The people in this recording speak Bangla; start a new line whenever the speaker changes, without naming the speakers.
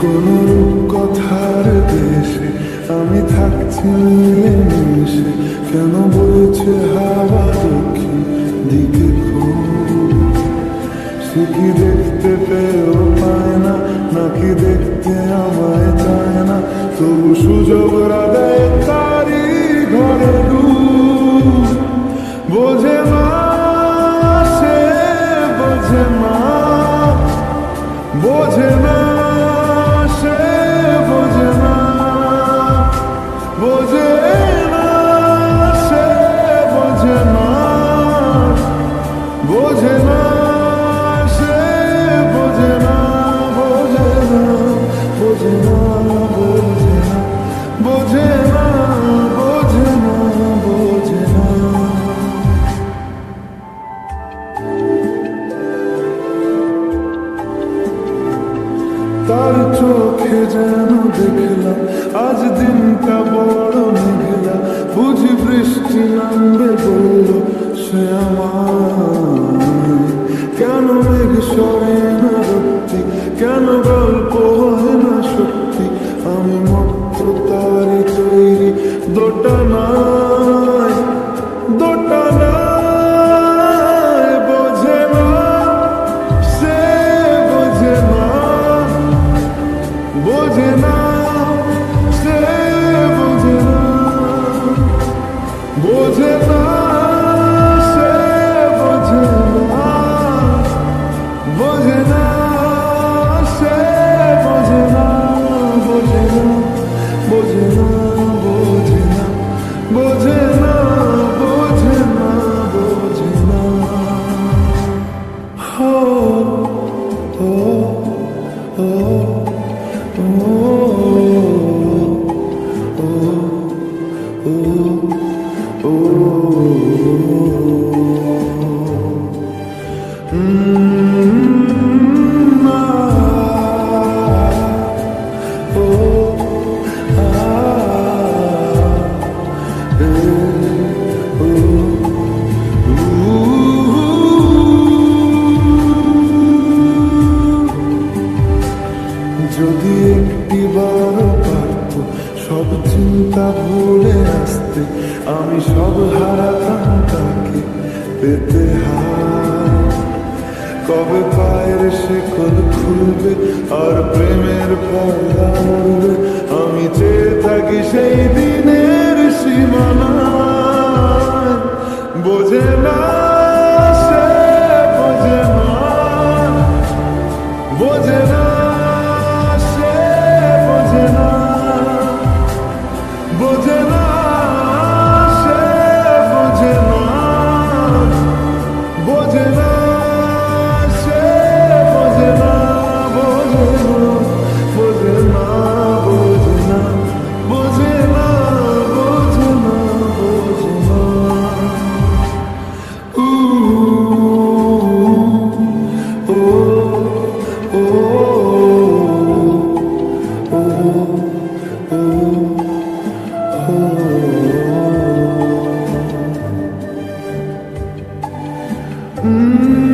কোনো কথার দেশে আমি থাকছি মিলেমিশে, কেন বলছে হাওয়া দক্ষিণ দিকে সে কি দেখতে পেয়েও পায় না, নাকি দেখতে আমায় চায় না, তবু সুযোগ রাধায় তারি ঘরে বোঝে না, সে বোঝে না, বোঝে না, সে বোঝে না, বোঝে না, সে বোঝে না, বোঝে না, সে বোঝে না, বোঝে না, বোঝে না, বোঝে না, বোঝে না, বোঝে না, বোঝে না। তার চোখে যেন দেখলাম আজ দিনটা বড় মেঘলা, বুঝি বৃষ্টি নামবে বলল সে আমার। কেন মেঘ সরে না রক্তি, কেন গল্প হয় না সত্যি, আমি মাত্র তারই তৈরি দোটানায়, দোটানায়, বোঝে না, সে বোঝে না, বোঝে না, সে বোঝে না, বোঝে না, সে বোঝে না, বোঝে না, সে বোঝে না, বোঝে না, বোঝে না, বোঝে না, বোঝে না, বোঝে না, বোঝে না। হো হো হো যদি একটিবার পারত সব চিন্তা ভুলে আসতে, আমি সব হারাতাম তাকে পেতে হার। কবে পায়ের শেকল খুলবে আর প্রেমের পর্দা উড়বে, আমি চেয়ে থাকি সেই দিনের সীমানায়। বোঝে না, সে বোঝে না, বোঝে না, সে বোঝে না, বোঝে না, সে বোঝে না, বোঝে না, সে বোঝে না, বোঝে না, বোঝে না, বোঝে না, বোঝে না, বোঝে না, বোঝে না। Oh